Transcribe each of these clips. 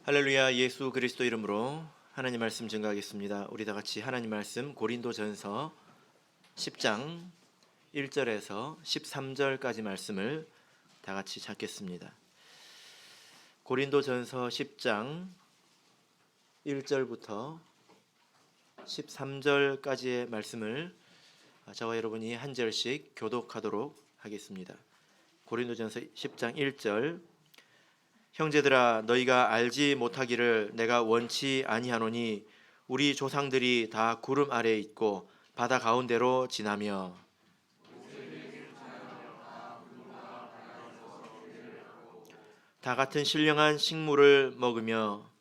할렐루야. 예수 그리스도 이름으로 하나님 말씀 증거하겠습니다. 우리 다 같이 하나님 말씀 고린도전서 10장 1절에서 13절까지 말씀을 다 같이 찾겠습니다. 고린도전서 10장 1절부터 13절까지의 말씀을 저와 여러분이 한 절씩 교독하도록 하겠습니다. 고린도전서 10장 1절. 형제들아, 너희가 알지 못하기를 내가 원치 아니하노니 우리 조상들이 다 구름 아래에 있고 바다 가운데로 지나며 다 같은 신령한 식물을 먹으며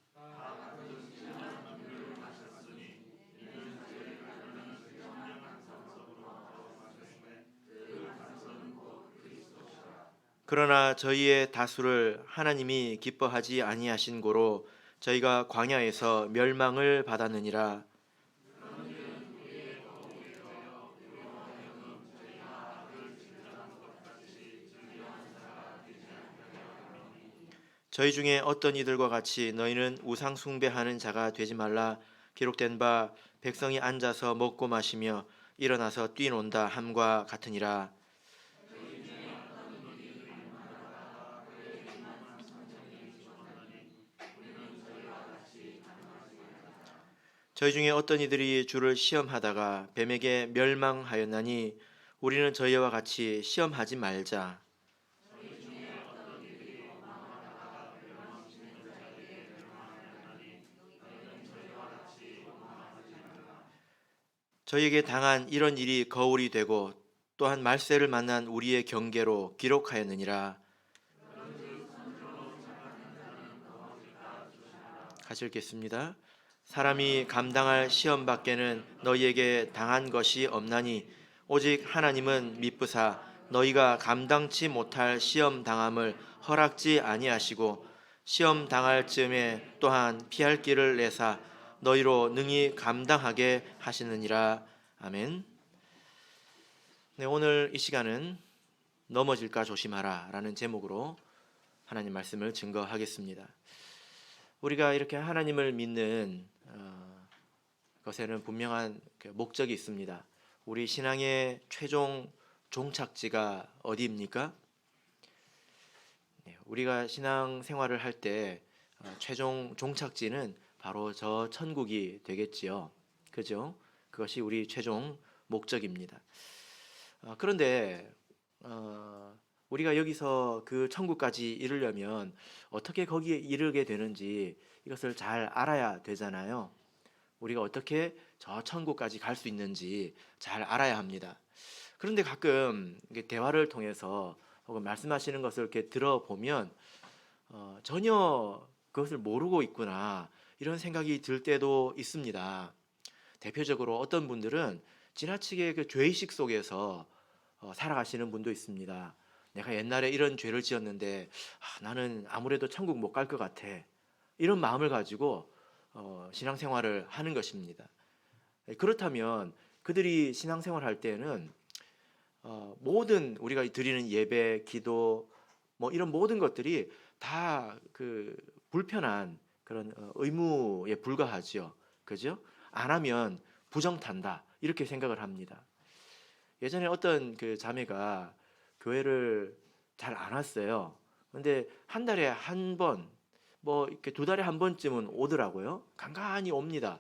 그러나 저희의 다수를 하나님이 기뻐하지 아니하신 고로 저희가 광야에서 멸망을 받았느니라. 저희 중에 어떤 이들과 같이 너희는 우상 숭배하는 자가 되지 말라. 기록된 바 백성이 앉아서 먹고 마시며 일어나서 뛰논다 함과 같으니라. 저희 중에 어떤 이들이 주를 시험하다가 뱀에게 멸망하였나니 우리는 저희와 같이 시험하지 말자. 저희에게 당한 이런 일이 거울이 되고 또한 말세를 만난 우리의 경계로 기록하였느니라. 같이 읽겠습니다. 사람이 감당할 시험 밖에는 너희에게 당한 것이 없나니 오직 하나님은 미쁘사 너희가 감당치 못할 시험 당함을 허락지 아니하시고 시험 당할 즈음에 또한 피할 길을 내사 너희로 능히 감당하게 하시느니라. 아멘. 네, 오늘 이 시간은 넘어질까 조심하라 라는 제목으로 하나님 말씀을 증거하겠습니다. 우리가 이렇게 하나님을 믿는 것에는 분명한 목적이 있습니다. 우리 신앙의 최종 종착지가 어디입니까? 우리가 신앙 생활을 할 때 최종 종착지는 바로 저 천국이 되겠지요. 그죠? 그것이 우리 최종 목적입니다. 그런데 우리가 여기서 그 천국까지 이르려면 어떻게 거기에 이르게 되는지 이것을 잘 알아야 되잖아요. 우리가 어떻게 저 천국까지 갈 수 있는지 잘 알아야 합니다. 그런데 가끔 대화를 통해서 혹은 말씀하시는 것을 이렇게 들어보면 전혀 그것을 모르고 있구나 이런 생각이 들 때도 있습니다. 대표적으로 어떤 분들은 지나치게 그 죄의식 속에서 살아가시는 분도 있습니다. 내가 옛날에 이런 죄를 지었는데 나는 아무래도 천국 못 갈 것 같아. 이런 마음을 가지고 신앙생활을 하는 것입니다. 그렇다면 그들이 신앙생활 할 때는 모든 우리가 드리는 예배, 기도 뭐 이런 모든 것들이 다 그 불편한 그런 의무에 불과하지요. 그죠? 안 하면 부정탄다. 이렇게 생각을 합니다. 예전에 어떤 그 자매가 교회를 잘 안 왔어요. 근데 한 달에 한 번, 뭐 이렇게 두 달에 한 번쯤은 오더라고요. 간간히 옵니다.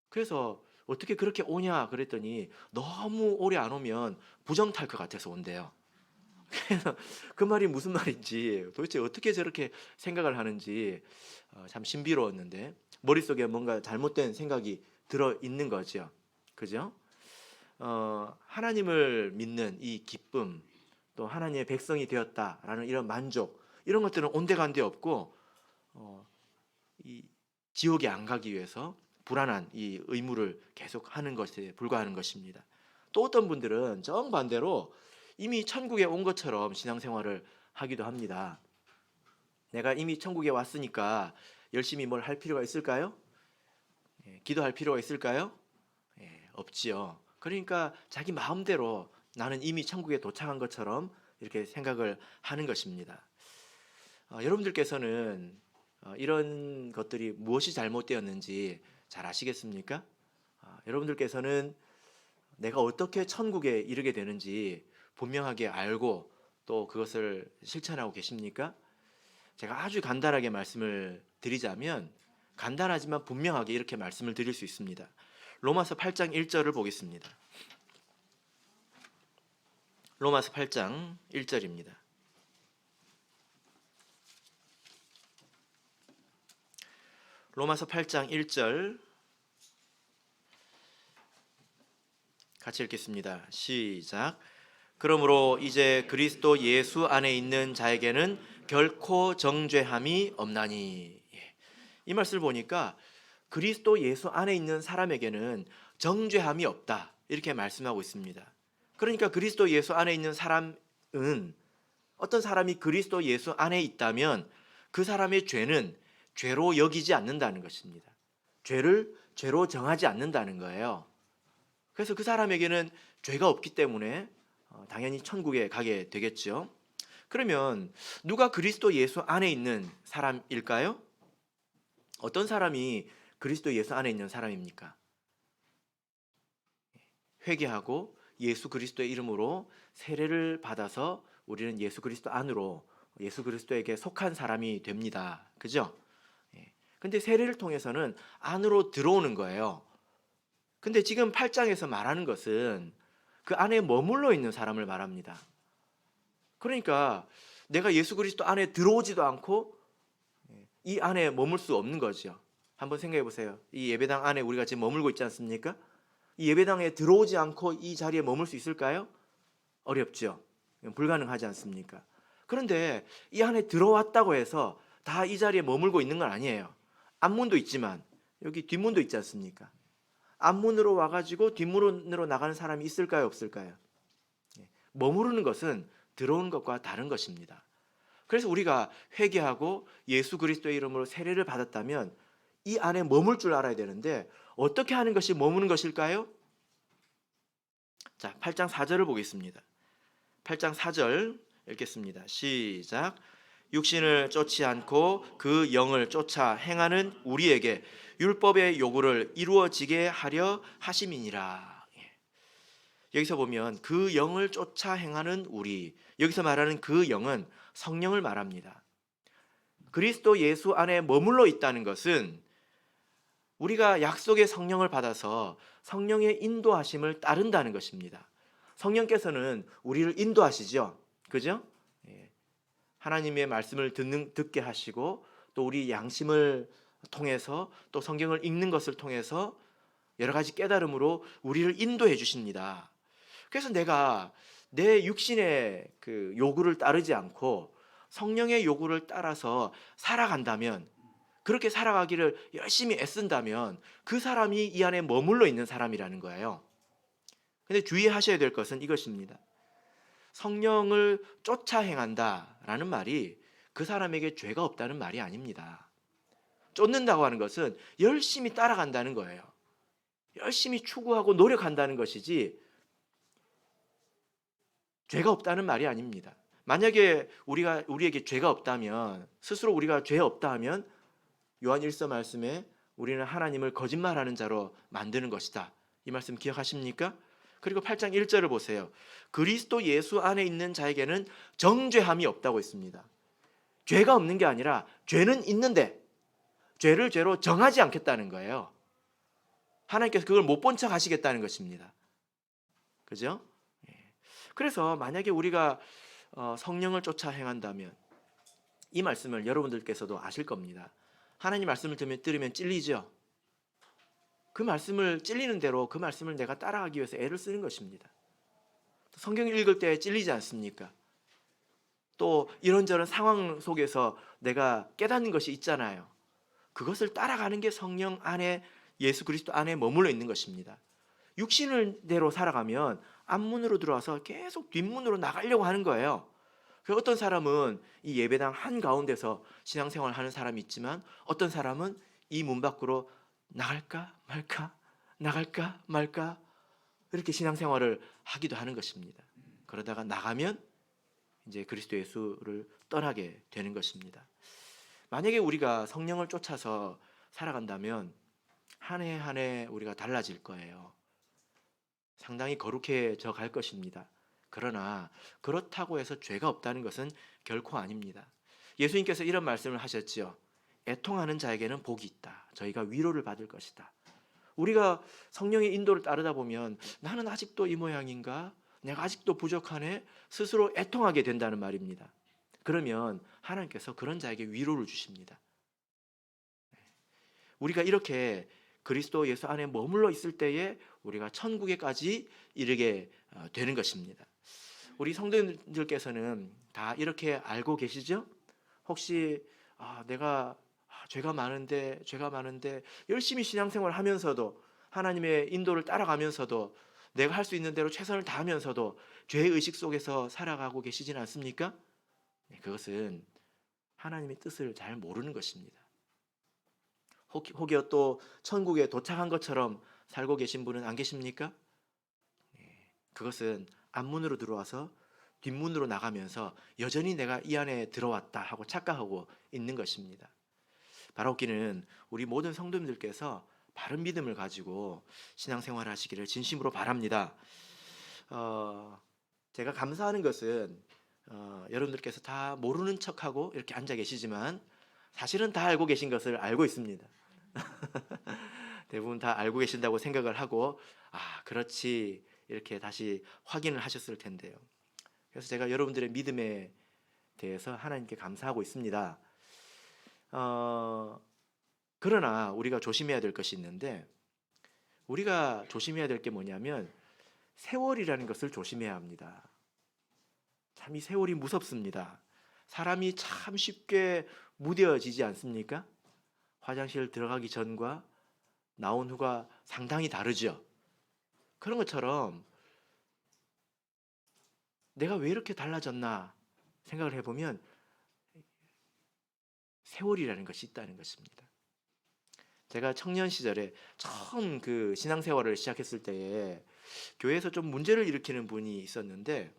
그래서 어떻게 그렇게 오냐 그랬더니 너무 오래 안 오면 부정 탈 것 같아서 온대요. 그래서 그 말이 무슨 말인지 도대체 어떻게 저렇게 생각을 하는지 참 신비로웠는데 머릿속에 뭔가 잘못된 생각이 들어 있는 거죠. 그죠? 하나님을 믿는 이 기쁨, 또 하나님의 백성이 되었다라는 이런 만족, 이런 것들은 온데간데 없고 이 지옥에 안 가기 위해서 불안한 이 의무를 계속 하는 것에 불과하는 것입니다. 또 어떤 분들은 정반대로 이미 천국에 온 것처럼 신앙생활을 하기도 합니다. 내가 이미 천국에 왔으니까 열심히 뭘 할 필요가 있을까요? 기도할 필요가 있을까요? 없지요. 그러니까 자기 마음대로 나는 이미 천국에 도착한 것처럼 이렇게 생각을 하는 것입니다. 여러분들께서는 이런 것들이 무엇이 잘못되었는지 잘 아시겠습니까? 여러분들께서는 내가 어떻게 천국에 이르게 되는지 분명하게 알고 또 그것을 실천하고 계십니까? 제가 아주 간단하게 말씀을 드리자면, 간단하지만 분명하게 이렇게 말씀을 드릴 수 있습니다. 로마서 8장 1절을 보겠습니다. 로마서 8장 1절입니다. 로마서 8장 1절 같이 읽겠습니다. 시작. 그러므로 이제 그리스도 예수 안에 있는 자에게는 결코 정죄함이 없나니. 이 말씀을 보니까 그리스도 예수 안에 있는 사람에게는 정죄함이 없다, 이렇게 말씀하고 있습니다. 그러니까 그리스도 예수 안에 있는 사람은, 어떤 사람이 그리스도 예수 안에 있다면 그 사람의 죄는 죄로 여기지 않는다는 것입니다. 죄를 죄로 정하지 않는다는 거예요. 그래서 그 사람에게는 죄가 없기 때문에 당연히 천국에 가게 되겠죠. 그러면 누가 그리스도 예수 안에 있는 사람일까요? 어떤 사람이 그리스도 예수 안에 있는 사람입니까? 회개하고 예수 그리스도의 이름으로 세례를 받아서 우리는 예수 그리스도 안으로, 예수 그리스도에게 속한 사람이 됩니다. 그죠? 근데 세례를 통해서는 안으로 들어오는 거예요. 근데 지금 8장에서 말하는 것은 그 안에 머물러 있는 사람을 말합니다. 그러니까 내가 예수 그리스도 안에 들어오지도 않고 이 안에 머물 수 없는 거죠. 한번 생각해 보세요. 이 예배당 안에 우리가 지금 머물고 있지 않습니까? 이 예배당에 들어오지 않고 이 자리에 머물 수 있을까요? 어렵죠. 불가능하지 않습니까? 그런데 이 안에 들어왔다고 해서 다 이 자리에 머물고 있는 건 아니에요. 앞문도 있지만 여기 뒷문도 있지 않습니까? 앞문으로 와가지고 뒷문으로 나가는 사람이 있을까요, 없을까요? 머무르는 것은 들어오는 것과 다른 것입니다. 그래서 우리가 회개하고 예수 그리스도의 이름으로 세례를 받았다면 이 안에 머물 줄 알아야 되는데, 어떻게 하는 것이 머무는 것일까요? 자, 8장 4절을 보겠습니다. 8장 4절 읽겠습니다. 시작. 육신을 쫓지 않고 그 영을 쫓아 행하는 우리에게 율법의 요구를 이루어지게 하려 하심이니라. 여기서 보면 그 영을 쫓아 행하는 우리, 여기서 말하는 그 영은 성령을 말합니다. 그리스도 예수 안에 머물러 있다는 것은 우리가 약속의 성령을 받아서 성령의 인도하심을 따른다는 것입니다. 성령께서는 우리를 인도하시죠. 그죠? 하나님의 말씀을 듣게 하시고 또 우리 양심을 통해서 또 성경을 읽는 것을 통해서 여러 가지 깨달음으로 우리를 인도해 주십니다. 그래서 내가 내 육신의 그 요구를 따르지 않고 성령의 요구를 따라서 살아간다면, 그렇게 살아가기를 열심히 애쓴다면 그 사람이 이 안에 머물러 있는 사람이라는 거예요. 근데 주의하셔야 될 것은 이것입니다. 성령을 쫓아 행한다라는 말이 그 사람에게 죄가 없다는 말이 아닙니다. 쫓는다고 하는 것은 열심히 따라간다는 거예요. 열심히 추구하고 노력한다는 것이지 죄가 없다는 말이 아닙니다. 만약에 우리에게 죄가 없다면, 스스로 우리가 죄 없다 하면 요한 1서 말씀에 우리는 하나님을 거짓말하는 자로 만드는 것이다, 이 말씀 기억하십니까? 그리고 8장 1절을 보세요. 그리스도 예수 안에 있는 자에게는 정죄함이 없다고 했습니다. 죄가 없는 게 아니라 죄는 있는데 죄를 죄로 정하지 않겠다는 거예요. 하나님께서 그걸 못 본 척 하시겠다는 것입니다. 그죠? 그래서 만약에 우리가 성령을 쫓아 행한다면, 이 말씀을 여러분들께서도 아실 겁니다. 하나님 말씀을 들으면 찔리죠. 그 말씀을 찔리는 대로 그 말씀을 내가 따라가기 위해서 애를 쓰는 것입니다. 성경을 읽을 때 찔리지 않습니까? 또 이런저런 상황 속에서 내가 깨닫는 것이 있잖아요. 그것을 따라가는 게 성령 안에, 예수 그리스도 안에 머물러 있는 것입니다. 육신대로 살아가면 앞문으로 들어와서 계속 뒷문으로 나가려고 하는 거예요. 어떤 사람은 이 예배당 한가운데서 신앙생활을 하는 사람이 있지만, 어떤 사람은 이 문 밖으로 나갈까 말까, 나갈까 말까, 이렇게 신앙생활을 하기도 하는 것입니다. 그러다가 나가면 이제 그리스도 예수를 떠나게 되는 것입니다. 만약에 우리가 성령을 쫓아서 살아간다면 한 해 한 해 우리가 달라질 거예요. 상당히 거룩해져 갈 것입니다. 그러나 그렇다고 해서 죄가 없다는 것은 결코 아닙니다. 예수님께서 이런 말씀을 하셨지요. 애통하는 자에게는 복이 있다. 저희가 위로를 받을 것이다. 우리가 성령의 인도를 따르다 보면 나는 아직도 이 모양인가? 내가 아직도 부족하네? 스스로 애통하게 된다는 말입니다. 그러면 하나님께서 그런 자에게 위로를 주십니다. 우리가 이렇게 그리스도 예수 안에 머물러 있을 때에 우리가 천국에까지 이르게 되는 것입니다. 우리 성도님들께서는 다 이렇게 알고 계시죠? 혹시 내가 죄가 많은데 열심히 신앙생활을 하면서도 하나님의 인도를 따라가면서도 내가 할 수 있는 대로 최선을 다하면서도 죄의식 속에서 살아가고 계시진 않습니까? 그것은 하나님의 뜻을 잘 모르는 것입니다. 혹여 또 천국에 도착한 것처럼 살고 계신 분은 안 계십니까? 그것은 앞문으로 들어와서 뒷문으로 나가면서 여전히 내가 이 안에 들어왔다 하고 착각하고 있는 것입니다. 바라옵기는 우리 모든 성도님들께서 바른 믿음을 가지고 신앙생활 하시기를 진심으로 바랍니다. 제가 감사하는 것은 여러분들께서 다 모르는 척하고 이렇게 앉아 계시지만 사실은 다 알고 계신 것을 알고 있습니다. 대부분 다 알고 계신다고 생각을 하고 그렇지 이렇게 다시 확인을 하셨을 텐데요. 그래서 제가 여러분들의 믿음에 대해서 하나님께 감사하고 있습니다. 그러나 우리가 조심해야 될 것이 있는데 우리가 조심해야 될 게 뭐냐면 세월이라는 것을 조심해야 합니다. 참 이 세월이 무섭습니다. 사람이 참 쉽게 무뎌지지 않습니까? 화장실 들어가기 전과 나온 후가 상당히 다르죠. 그런 것처럼 내가 왜 이렇게 달라졌나 생각을 해보면 세월이라는 것이 있다는 것입니다. 제가 청년 시절에 처음 그 신앙생활을 시작했을 때에 교회에서 좀 문제를 일으키는 분이 있었는데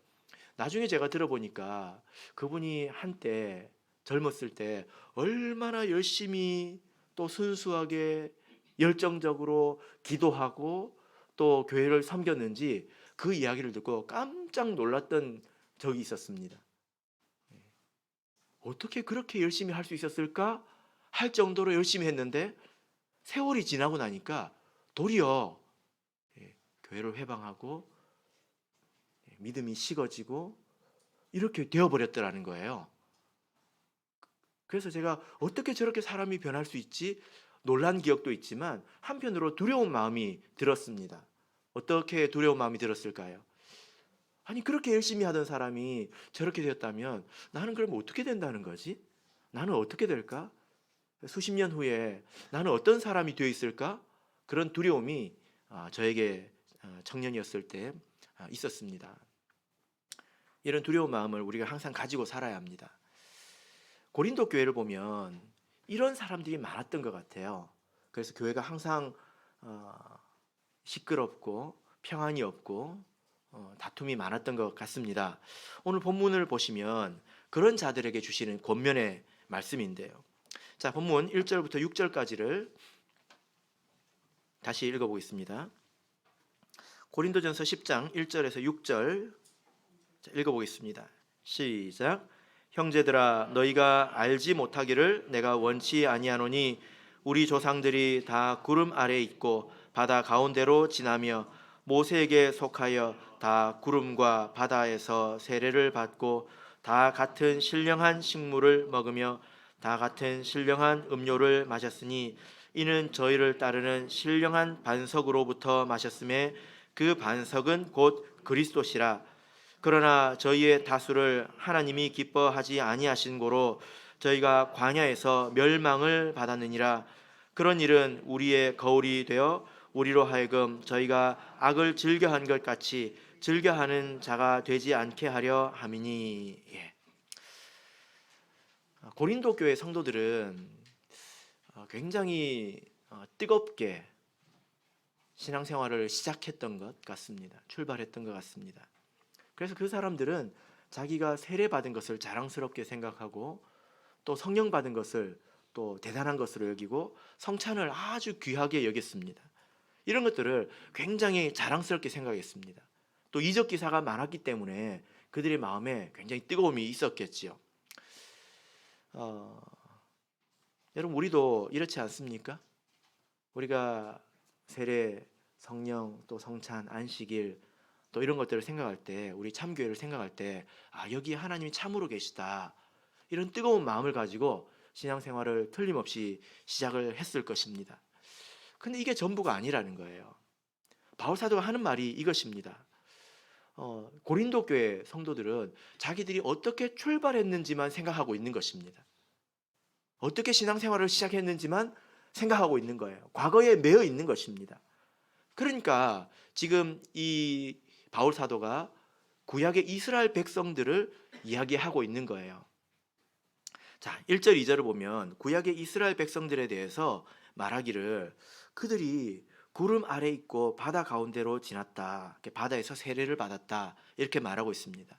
나중에 제가 들어보니까 그분이 한때 젊었을 때 얼마나 열심히 또 순수하게 열정적으로 기도하고 또 교회를 섬겼는지 그 이야기를 듣고 깜짝 놀랐던 적이 있었습니다. 어떻게 그렇게 열심히 할 수 있었을까? 할 정도로 열심히 했는데 세월이 지나고 나니까 도리어 교회를 회방하고 믿음이 식어지고 이렇게 되어버렸더라는 거예요. 그래서 제가 어떻게 저렇게 사람이 변할 수 있지? 놀란 기억도 있지만 한편으로 두려운 마음이 들었습니다. 어떻게 두려운 마음이 들었을까요? 아니 그렇게 열심히 하던 사람이 저렇게 되었다면 나는 그럼 어떻게 된다는 거지? 나는 어떻게 될까? 수십 년 후에 나는 어떤 사람이 되어 있을까? 그런 두려움이 저에게 청년이었을 때 있었습니다. 이런 두려운 마음을 우리가 항상 가지고 살아야 합니다. 고린도 교회를 보면 이런 사람들이 많았던 것 같아요. 그래서 교회가 항상 시끄럽고 평안이 없고 다툼이 많았던 것 같습니다. 오늘 본문을 보시면 그런 자들에게 주시는 권면의 말씀인데요. 자, 본문 1절부터 6절까지를 다시 읽어보겠습니다. 고린도전서 10장 1절에서 6절 읽어보겠습니다. 시작. 형제들아 너희가 알지 못하기를 내가 원치 아니하노니 우리 조상들이 다 구름 아래 있고 바다 가운데로 지나며 모세에게 속하여 다 구름과 바다에서 세례를 받고 다 같은 신령한 식물을 먹으며 다 같은 신령한 음료를 마셨으니 이는 저희를 따르는 신령한 반석으로부터 마셨음에 그 반석은 곧 그리스도시라. 그러나 저희의 다수를 하나님이 기뻐하지 아니하신 고로 저희가 광야에서 멸망을 받았느니라. 그런 일은 우리의 거울이 되어 우리로 하여금 저희가 악을 즐겨한 것 같이 즐겨하는 자가 되지 않게 하려 함이니. 고린도 교회 성도들은 굉장히 뜨겁게 신앙생활을 시작했던 것 같습니다. 출발했던 것 같습니다. 그래서 그 사람들은 자기가 세례받은 것을 자랑스럽게 생각하고 또 성령 받은 것을 또 대단한 것으로 여기고 성찬을 아주 귀하게 여겼습니다. 이런 것들을 굉장히 자랑스럽게 생각했습니다. 또 이적 기사가 많았기 때문에 그들의 마음에 굉장히 뜨거움이 있었겠지요. 여러분, 우리도 이렇지 않습니까? 우리가 세례, 성령, 또 성찬, 안식일 또 이런 것들을 생각할 때, 우리 참교회를 생각할 때, 여기 하나님이 참으로 계시다, 이런 뜨거운 마음을 가지고 신앙생활을 틀림없이 시작을 했을 것입니다. 근데 이게 전부가 아니라는 거예요. 바울 사도가 하는 말이 이것입니다. 고린도 교회 성도들은 자기들이 어떻게 출발했는지만 생각하고 있는 것입니다. 어떻게 신앙생활을 시작했는지만 생각하고 있는 거예요. 과거에 매여 있는 것입니다. 그러니까 지금 이 바울 사도가 구약의 이스라엘 백성들을 이야기하고 있는 거예요. 자, 1절 2절을 보면 구약의 이스라엘 백성들에 대해서 말하기를 그들이 구름 아래 있고 바다 가운데로 지났다, 바다에서 세례를 받았다, 이렇게 말하고 있습니다.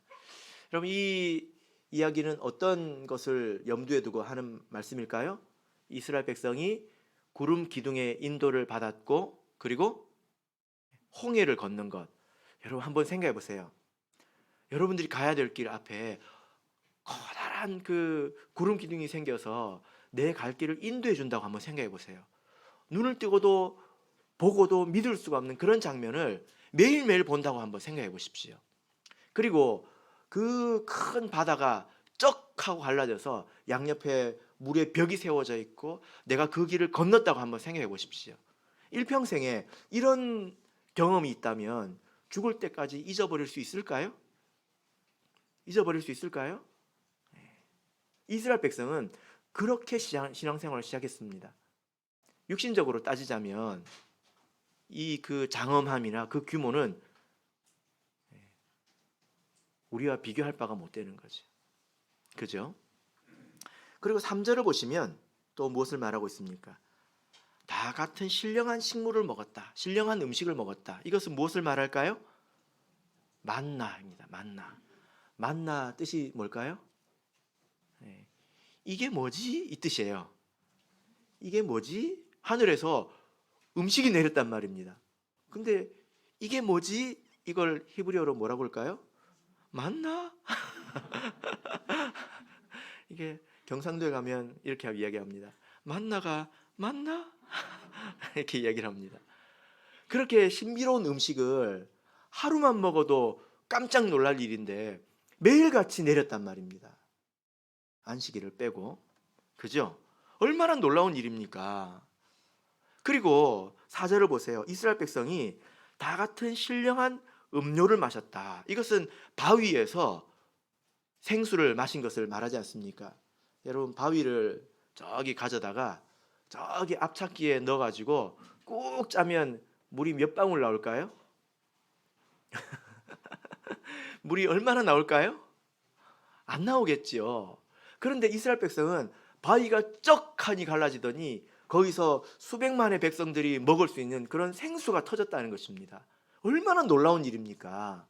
여러분, 이 이야기는 어떤 것을 염두에 두고 하는 말씀일까요? 이스라엘 백성이 구름 기둥의 인도를 받았고, 그리고 홍해를 건넌 것. 여러분, 한번 생각해 보세요. 여러분들이 가야 될 길 앞에 커다란 그 구름 기둥이 생겨서 내 갈 길을 인도해 준다고 한번 생각해 보세요. 눈을 뜨고도 보고도 믿을 수가 없는 그런 장면을 매일매일 본다고 한번 생각해 보십시오. 그리고 그 큰 바다가 쩍 하고 갈라져서 양옆에 물의 벽이 세워져 있고 내가 그 길을 건넜다고 한번 생각해 보십시오. 일평생에 이런 경험이 있다면 죽을 때까지 잊어버릴 수 있을까요? 잊어버릴 수 있을까요? 이스라엘 백성은 그렇게 신앙생활을 시작했습니다. 육신적으로 따지자면 이 그 장엄함이나 그 규모는 우리와 비교할 바가 못 되는 거죠. 그죠? 그리고 3절을 보시면 또 무엇을 말하고 있습니까? 다 같은 신령한 식물을 먹었다, 신령한 음식을 먹었다. 이것은 무엇을 말할까요? 만나입니다. 만나 뜻이 뭘까요? 이게 뭐지? 이 뜻이에요. 이게 뭐지? 하늘에서 음식이 내렸단 말입니다. 근데 이게 뭐지? 이걸 히브리어로 뭐라고 할까요? 만나? 이게 경상도에 가면 이렇게 이야기합니다. 만나가 맞나? 이렇게 이야기를 합니다. 그렇게 신비로운 음식을 하루만 먹어도 깜짝 놀랄 일인데 매일같이 내렸단 말입니다. 안식일을 빼고. 그죠? 얼마나 놀라운 일입니까? 그리고 4절을 보세요. 이스라엘 백성이 다 같은 신령한 음료를 마셨다. 이것은 바위에서 생수를 마신 것을 말하지 않습니까? 여러분, 바위를 저기 가져다가 저기 앞찾기에 넣어가지고 꾹 짜면 물이 몇 방울 나올까요? 물이 얼마나 나올까요? 안 나오겠지요. 그런데 이스라엘 백성은 바위가 쩍하니 갈라지더니 거기서 수백만의 백성들이 먹을 수 있는 그런 생수가 터졌다는 것입니다. 얼마나 놀라운 일입니까?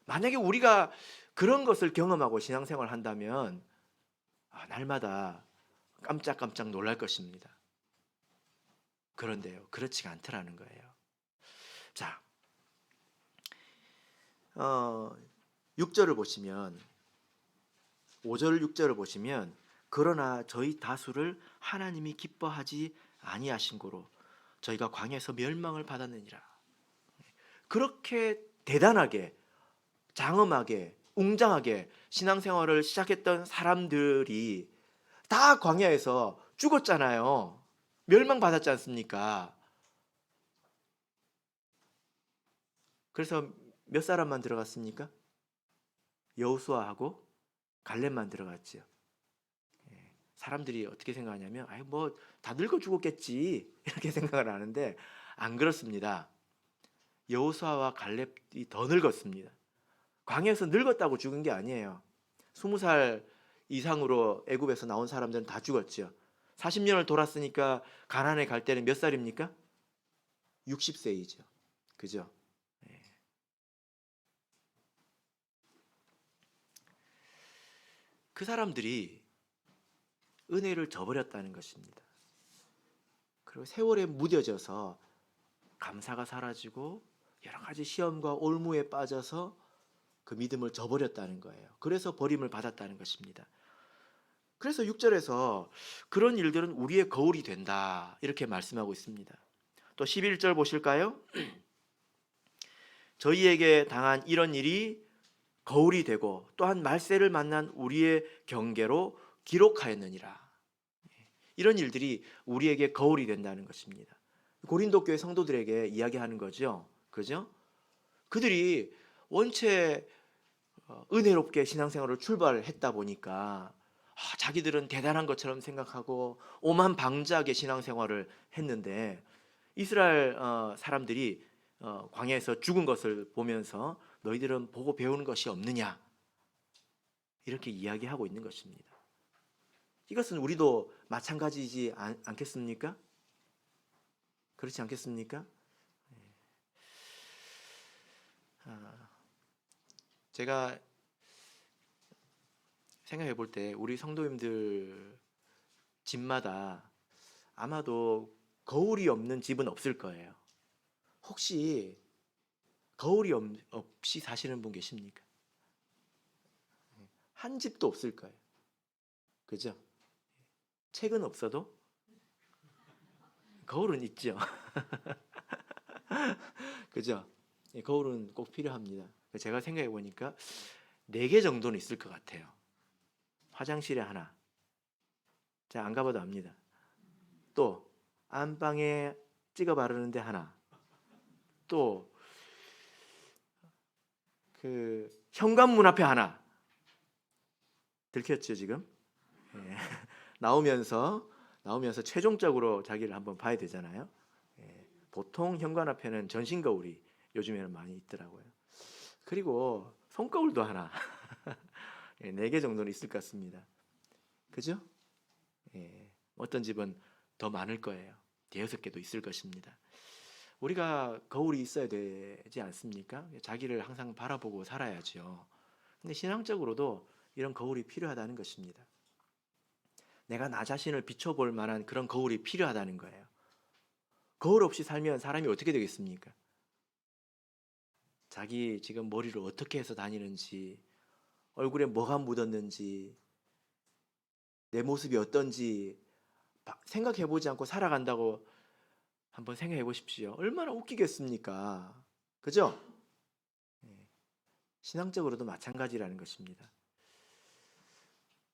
만약에 우리가 그런 것을 경험하고 신앙생활을 한다면 날마다 깜짝깜짝 놀랄 것입니다. 그런데요, 그렇지가 않더라는 거예요. 자, 6절을 보시면 5절 6절을 보시면 그러나 저희 다수를 하나님이 기뻐하지 아니하신 고로 저희가 광야에서 멸망을 받았느니라. 그렇게 대단하게 장엄하게 웅장하게 신앙생활을 시작했던 사람들이 다 광야에서 죽었잖아요. 멸망받았지 않습니까? 그래서 몇 사람만 들어갔습니까? 여호수아하고 갈렙만 들어갔지요. 사람들이 어떻게 생각하냐면 뭐 다 늙어 죽었겠지 이렇게 생각을 하는데 안 그렇습니다. 여호수아와 갈렙이 더 늙었습니다. 광야에서 늙었다고 죽은 게 아니에요. 20살 이상으로 애굽에서 나온 사람들은 다 죽었죠. 40년을 돌았으니까 가나안에 갈 때는 몇 살입니까? 60세이죠. 그죠? 그 사람들이 은혜를 저버렸다는 것입니다. 그리고 세월에 무뎌져서 감사가 사라지고 여러 가지 시험과 올무에 빠져서 그 믿음을 저버렸다는 거예요. 그래서 버림을 받았다는 것입니다. 그래서 6절에서 그런 일들은 우리의 거울이 된다 이렇게 말씀하고 있습니다. 또 11절 보실까요? 저희에게 당한 이런 일이 거울이 되고 또한 말세를 만난 우리의 경계로 기록하였느니라. 이런 일들이 우리에게 거울이 된다는 것입니다. 고린도 교회 성도들에게 이야기하는 거죠. 그죠? 그들이 원체 은혜롭게 신앙생활을 출발했다 보니까 자기들은 대단한 것처럼 생각하고 오만방자하게 신앙생활을 했는데 이스라엘 사람들이 광야에서 죽은 것을 보면서 너희들은 보고 배우는 것이 없느냐 이렇게 이야기하고 있는 것입니다. 이것은 우리도 마찬가지지 않겠습니까? 그렇지 않겠습니까? 제가 생각해 볼 때 우리 성도님들 집마다 아마도 거울이 없는 집은 없을 거예요. 혹시 거울이 없이 사시는 분 계십니까? 한 집도 없을 거예요. 그죠? 책은 없어도 거울은 있죠. 그죠? 거울은 꼭 필요합니다. 제가 생각해 보니까 4개 정도는 있을 것 같아요. 화장실에 하나. 제가 안 가봐도 압니다. 또 안방에 찍어 바르는데 하나. 또 그 현관문 앞에 하나. 들켰죠 지금? 예. 나오면서 최종적으로 자기를 한번 봐야 되잖아요. 예. 보통 현관 앞에는 전신 거울이 요즘에는 많이 있더라고요. 그리고 손거울도 하나. 4개 정도는 있을 것 같습니다. 그죠? 예. 어떤 집은 더 많을 거예요. 5-6개도 있을 것입니다. 우리가 거울이 있어야 되지 않습니까? 자기를 항상 바라보고 살아야죠. 근데 신앙적으로도 이런 거울이 필요하다는 것입니다. 내가 나 자신을 비춰볼 만한 그런 거울이 필요하다는 거예요. 거울 없이 살면 사람이 어떻게 되겠습니까? 자기 지금 머리를 어떻게 해서 다니는지, 얼굴에 뭐가 묻었는지, 내 모습이 어떤지 생각해보지 않고 살아간다고 한번 생각해 보십시오. 얼마나 웃기겠습니까? 그죠? 신앙적으로도 마찬가지라는 것입니다.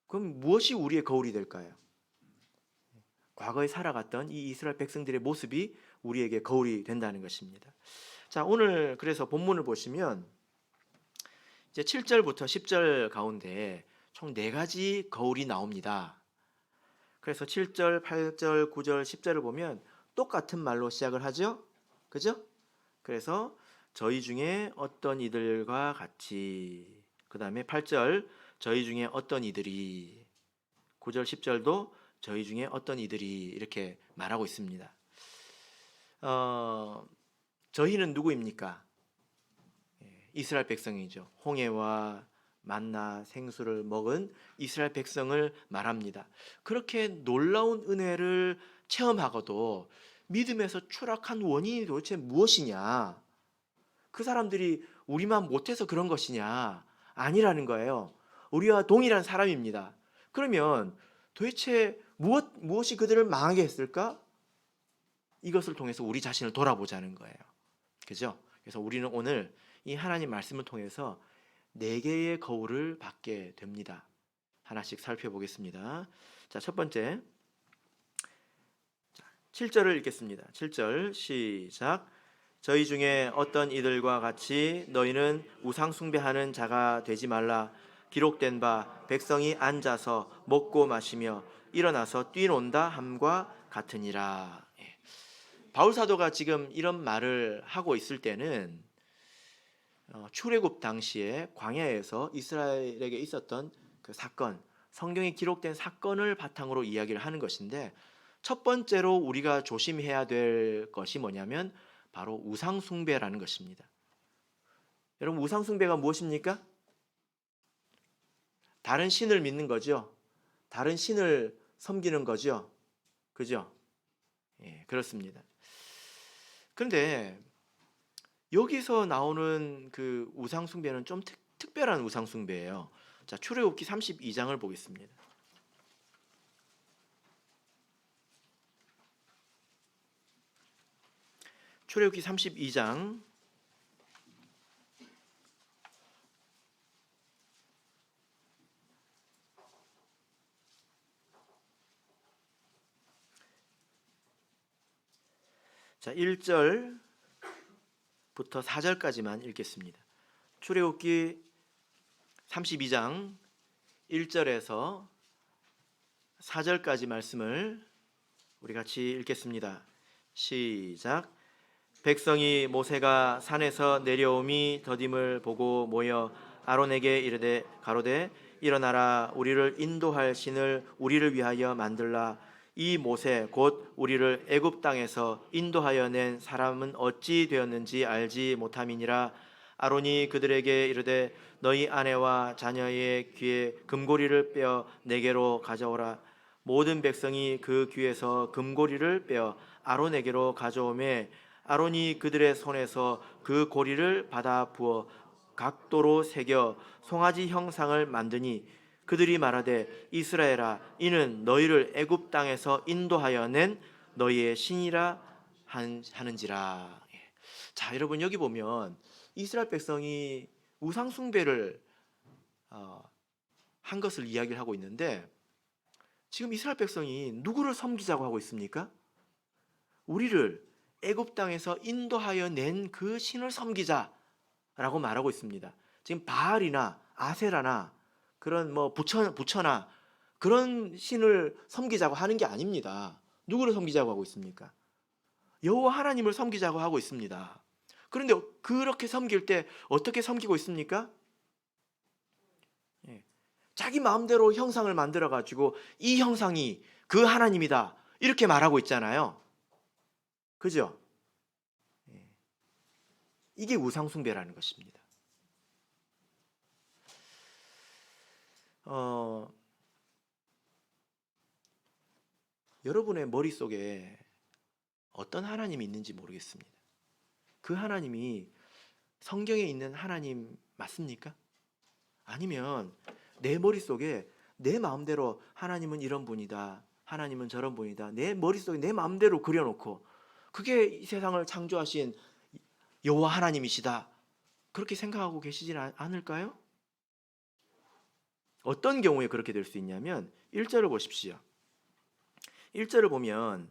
그럼 무엇이 우리의 거울이 될까요? 과거에 살아갔던 이 이스라엘 백성들의 모습이 우리에게 거울이 된다는 것입니다. 자, 오늘 그래서 본문을 보시면 이제 7절부터 10절 가운데 총 4가지 거울이 나옵니다. 그래서 7절, 8절, 9절, 10절을 보면 똑같은 말로 시작을 하죠. 그죠? 그래서 저희 중에 어떤 이들과 같이, 그 다음에 8절 저희 중에 어떤 이들이, 9절 10절도 저희 중에 어떤 이들이 이렇게 말하고 있습니다. 저희는 누구입니까? 이스라엘 백성이죠. 홍해와 만나 생수를 먹은 이스라엘 백성을 말합니다. 그렇게 놀라운 은혜를 체험하고도 믿음에서 추락한 원인이 도대체 무엇이냐? 그 사람들이 우리만 못해서 그런 것이냐? 아니라는 거예요. 우리와 동일한 사람입니다. 그러면 도대체 무엇이 그들을 망하게 했을까? 이것을 통해서 우리 자신을 돌아보자는 거예요. 그죠? 그래서 우리는 오늘 이 하나님 말씀을 통해서 4개의 거울을 받게 됩니다. 하나씩 살펴보겠습니다. 자, 첫 번째 7절을 읽겠습니다. 7절 시작. 저희 중에 어떤 이들과 같이 너희는 우상 숭배하는 자가 되지 말라. 기록된 바 백성이 앉아서 먹고 마시며 일어나서 뛰논다 함과 같으니라. 바울 사도가 지금 이런 말을 하고 있을 때는 출애굽 당시에 광야에서 이스라엘에게 있었던 그 사건, 성경에 기록된 사건을 바탕으로 이야기를 하는 것인데, 첫 번째로 우리가 조심해야 될 것이 뭐냐면 바로 우상 숭배라는 것입니다. 여러분, 우상 숭배가 무엇입니까? 다른 신을 믿는 거죠. 다른 신을 섬기는 거죠. 그죠? 예, 그렇습니다. 그런데 여기서 나오는 그 우상 숭배는 좀 특별한 우상 숭배예요. 자, 출애굽기 32장을 보겠습니다. 출애굽기 32장 1절부터 4절까지만 읽겠습니다. 출애굽기 32장 1절에서 4절까지 말씀을 우리 같이 읽겠습니다. 시작. 백성이 모세가 산에서 내려옴이 더딤을 보고 모여 아론에게 이르되 가로되 일어나라, 우리를 인도할 신을 우리를 위하여 만들라. 이 모세 곧 우리를 애굽 땅에서 인도하여 낸 사람은 어찌 되었는지 알지 못함이니라. 아론이 그들에게 이르되 너희 아내와 자녀의 귀에 금고리를 빼어 내게로 가져오라. 모든 백성이 그 귀에서 금고리를 빼어 아론에게로 가져오매 아론이 그들의 손에서 그 고리를 받아 부어 각도로 새겨 송아지 형상을 만드니 그들이 말하되 이스라엘아, 이는 너희를 애굽 땅에서 인도하여 낸 너희의 신이라 하는지라. 자, 여러분, 여기 보면 이스라엘 백성이 우상 숭배를 한 것을 이야기를 하고 있는데, 지금 이스라엘 백성이 누구를 섬기자고 하고 있습니까? 우리를 애굽 땅에서 인도하여 낸 그 신을 섬기자라고 말하고 있습니다. 지금 바알이나 아세라나 그런 부처나 그런 신을 섬기자고 하는 게 아닙니다. 누구를 섬기자고 하고 있습니까? 여호와 하나님을 섬기자고 하고 있습니다. 그런데 그렇게 섬길 때 어떻게 섬기고 있습니까? 자기 마음대로 형상을 만들어 가지고 이 형상이 그 하나님이다 이렇게 말하고 있잖아요. 그죠? 이게 우상숭배라는 것입니다. 여러분의 머릿속에 어떤 하나님이 있는지 모르겠습니다. 그 하나님이 성경에 있는 하나님 맞습니까? 아니면 내 머릿속에 내 마음대로 하나님은 이런 분이다, 하나님은 저런 분이다, 내 머릿속에 내 마음대로 그려놓고 그게 이 세상을 창조하신 여호와 하나님이시다 그렇게 생각하고 계시진 않을까요? 어떤 경우에 그렇게 될 수 있냐면 1절을 보십시오. 1절을 보면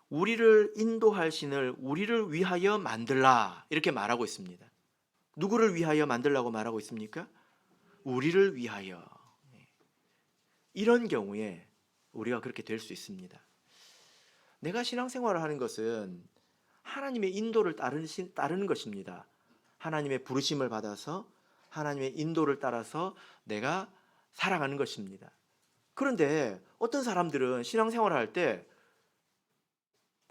우리를 인도할 신을 우리를 위하여 만들라 이렇게 말하고 있습니다. 누구를 위하여 만들라고 말하고 있습니까? 우리를 위하여. 이런 경우에 우리가 그렇게 될 수 있습니다. 내가 신앙생활을 하는 것은 하나님의 인도를 따르는 것입니다. 하나님의 부르심을 받아서 하나님의 인도를 따라서 내가 살아가는 것입니다. 그런데 어떤 사람들은 신앙생활을 할 때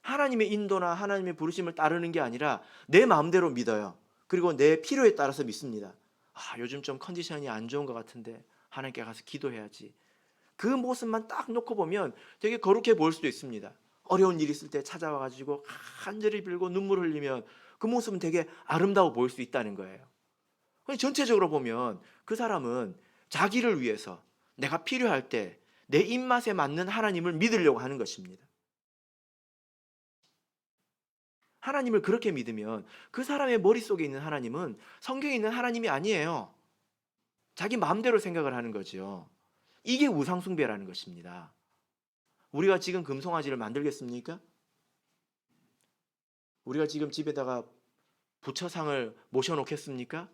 하나님의 인도나 하나님의 부르심을 따르는 게 아니라 내 마음대로 믿어요. 그리고 내 필요에 따라서 믿습니다. 요즘 좀 컨디션이 안 좋은 것 같은데 하나님께 가서 기도해야지. 그 모습만 딱 놓고 보면 되게 거룩해 보일 수도 있습니다. 어려운 일이 있을 때 찾아와가지고 간절히 빌고 눈물 흘리면 그 모습은 되게 아름다워 보일 수 있다는 거예요. 전체적으로 보면 그 사람은 자기를 위해서 내가 필요할 때 내 입맛에 맞는 하나님을 믿으려고 하는 것입니다. 하나님을 그렇게 믿으면 그 사람의 머릿속에 있는 하나님은 성경에 있는 하나님이 아니에요. 자기 마음대로 생각을 하는 거죠. 이게 우상숭배라는 것입니다. 우리가 지금 금송아지를 만들겠습니까? 우리가 지금 집에다가 부처상을 모셔놓겠습니까?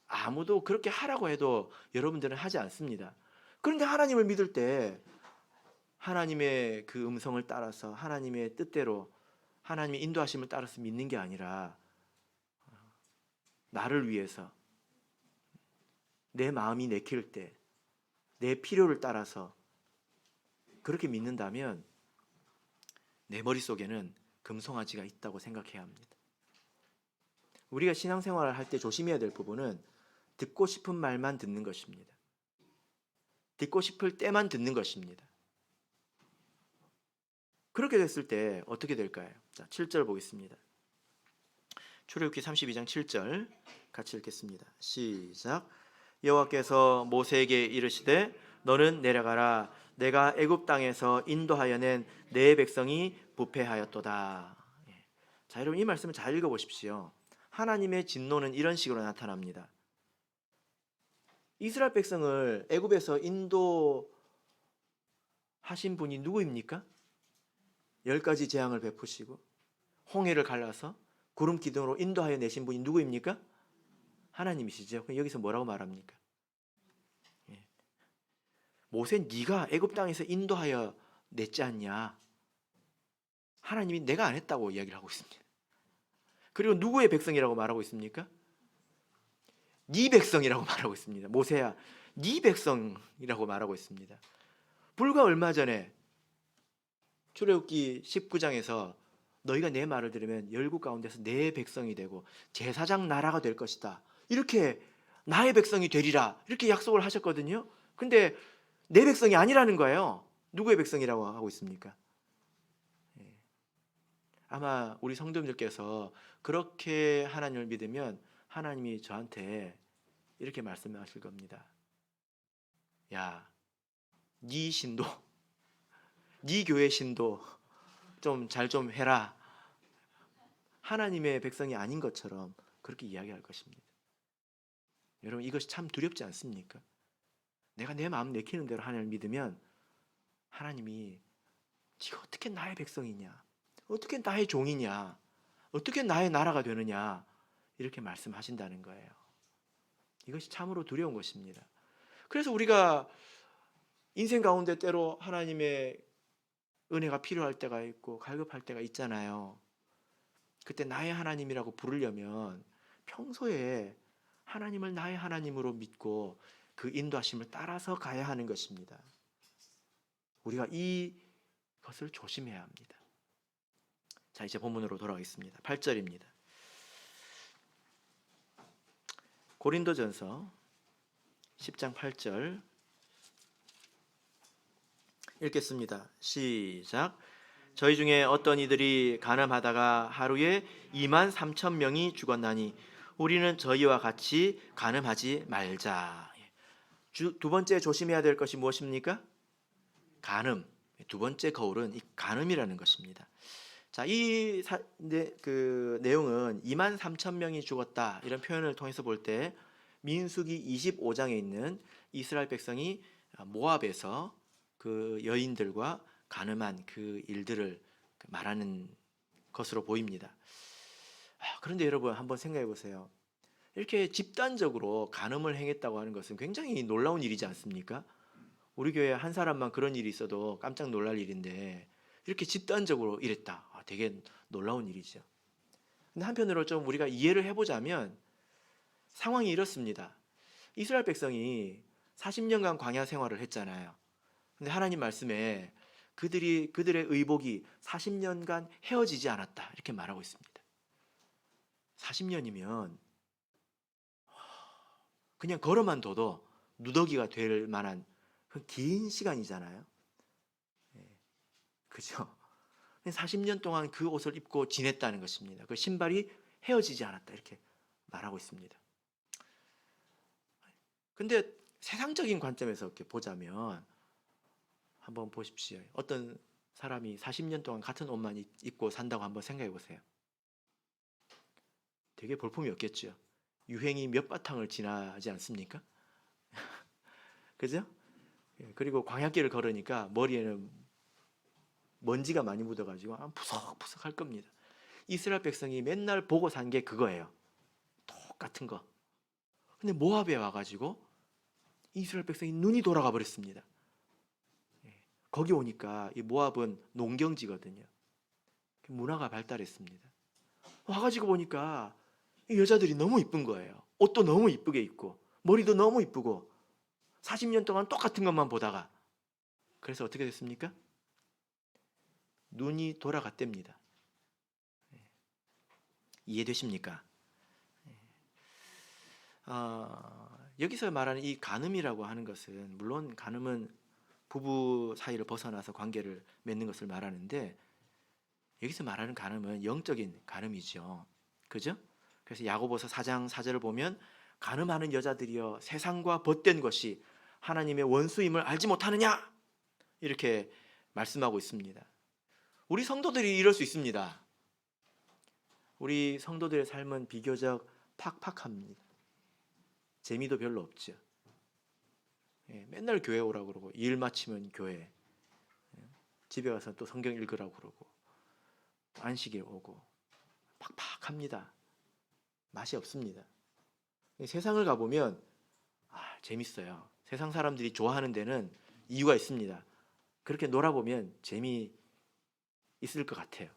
아무도 그렇게 하라고 해도 여러분들은 하지 않습니다. 그런데 하나님을 믿을 때 하나님의 그 음성을 따라서 하나님의 뜻대로 하나님의 인도하심을 따라서 믿는 게 아니라 나를 위해서 내 마음이 내킬 때 내 필요를 따라서 그렇게 믿는다면 내 머릿속에는 금송아지가 있다고 생각해야 합니다. 우리가 신앙생활을 할 때 조심해야 될 부분은 듣고 싶은 말만 듣는 것입니다. 듣고 싶을 때만 듣는 것입니다. 그렇게 됐을 때 어떻게 될까요? 자, 7절 보겠습니다. 출애굽기 32장 7절 같이 읽겠습니다. 시작. 여호와께서 모세에게 이르시되 너는 내려가라. 내가 애굽 땅에서 인도하여 낸 내 백성이 부패하였도다. 자, 여러분 이 말씀을 잘 읽어보십시오. 하나님의 진노는 이런 식으로 나타납니다. 이스라엘 백성을 애굽에서 인도하신 분이 누구입니까? 10가지 재앙을 베푸시고 홍해를 갈라서 구름 기둥으로 인도하여 내신 분이 누구입니까? 하나님이시죠. 그럼 여기서 뭐라고 말합니까? 모세, 네가 애굽 땅에서 인도하여 냈지 않냐? 하나님이 내가 안 했다고 이야기를 하고 있습니다. 그리고 누구의 백성이라고 말하고 있습니까? 네 백성이라고 말하고 있습니다. 모세야, 네 백성이라고 말하고 있습니다. 불과 얼마 전에 출애굽기 19장에서 너희가 내 말을 들으면 열국 가운데서 내 백성이 되고 제사장 나라가 될 것이다. 이렇게 나의 백성이 되리라. 이렇게 약속을 하셨거든요. 근데 내 백성이 아니라는 거예요. 누구의 백성이라고 하고 있습니까? 아마 우리 성도님들께서 그렇게 하나님을 믿으면 하나님이 저한테 이렇게 말씀하실 겁니다. 야, 네 신도, 네 교회 신도 좀 잘 좀 해라. 하나님의 백성이 아닌 것처럼 그렇게 이야기할 것입니다. 여러분 이것이 참 두렵지 않습니까? 내가 내 마음 내키는 대로 하나님을 믿으면 하나님이 네가 어떻게 나의 백성이냐? 어떻게 나의 종이냐? 어떻게 나의 나라가 되느냐? 이렇게 말씀하신다는 거예요. 이것이 참으로 두려운 것입니다. 그래서 우리가 인생 가운데 때로 하나님의 은혜가 필요할 때가 있고 갈급할 때가 있잖아요. 그때 나의 하나님이라고 부르려면 평소에 하나님을 나의 하나님으로 믿고 그 인도하심을 따라서 가야 하는 것입니다. 우리가 이것을 조심해야 합니다. 자, 이제 본문으로 돌아가겠습니다. 8절입니다. 고린도전서 10장 8절 읽겠습니다. 시작. 저희 중에 어떤 이들이 간음하다가 하루에 23,000명이 죽었나니 우리는 저희와 같이 간음하지 말자. 두 번째 조심해야 될 것이 무엇입니까? 간음. 두 번째 거울은 이 간음이라는 것입니다. 자, 그 내용은 23,000명이 죽었다 이런 표현을 통해서 볼 때 민수기 25장에 있는 이스라엘 백성이 모압에서 그 여인들과 간음한 그 일들을 말하는 것으로 보입니다. 그런데 여러분 한번 생각해 보세요. 이렇게 집단적으로 간음을 행했다고 하는 것은 굉장히 놀라운 일이지 않습니까? 우리 교회 한 사람만 그런 일이 있어도 깜짝 놀랄 일인데 이렇게 집단적으로 이랬다. 되게 놀라운 일이죠. 근데 한편으로 좀 우리가 이해를 해보자면 상황이 이렇습니다. 이스라엘 백성이 40년간 광야 생활을 했잖아요. 근데 하나님 말씀에 그들의 의복이 40년간 헤어지지 않았다 이렇게 말하고 있습니다. 40년이면 그냥 걸어만 둬도 누더기가 될 만한 긴 시간이잖아요. 그죠? 40년 동안 그 옷을 입고 지냈다는 것입니다. 그 신발이 헤어지지 않았다 이렇게 말하고 있습니다. 근데 세상적인 관점에서 이렇게 보자면 한번 보십시오. 어떤 사람이 40년 동안 같은 옷만 입고 산다고 한번 생각해 보세요. 되게 볼품이 없겠죠. 유행이 몇 바탕을 지나지 않습니까? 그죠? 그리고 광야길을 걸으니까 머리에는 먼지가 많이 묻어가지고 푸석푸석 할 겁니다. 이스라엘 백성이 맨날 보고 산 게 그거예요. 똑같은 거. 근데 모압에 와가지고 이스라엘 백성이 눈이 돌아가 버렸습니다. 거기 오니까 이 모압은 농경지거든요. 문화가 발달했습니다. 와가지고 보니까 이 여자들이 너무 이쁜 거예요. 옷도 너무 이쁘게 입고 머리도 너무 이쁘고 40년 동안 똑같은 것만 보다가 그래서 어떻게 됐습니까? 눈이 돌아갔답니다. 이해되십니까? 여기서 말하는 이 간음이라고 하는 것은, 물론 간음은 부부 사이를 벗어나서 관계를 맺는 것을 말하는데, 여기서 말하는 간음은 영적인 간음이죠. 그죠? 그래서 야고보서 4장 4절을 보면, 간음하는 여자들이여 세상과 벗된 것이 하나님의 원수임을 알지 못하느냐, 이렇게 말씀하고 있습니다. 우리 성도들이 이럴 수 있습니다. 우리 성도들의 삶은 비교적 팍팍합니다. 재미도 별로 없죠. 맨날 교회 오라고 그러고, 일 마치면 교회, 집에 가서 또 성경 읽으라고 그러고, 안식일 오고, 팍팍합니다. 맛이 없습니다. 세상을 가보면 재밌어요. 세상 사람들이 좋아하는 데는 이유가 있습니다. 그렇게 놀아보면 재미 있을 것 같아요.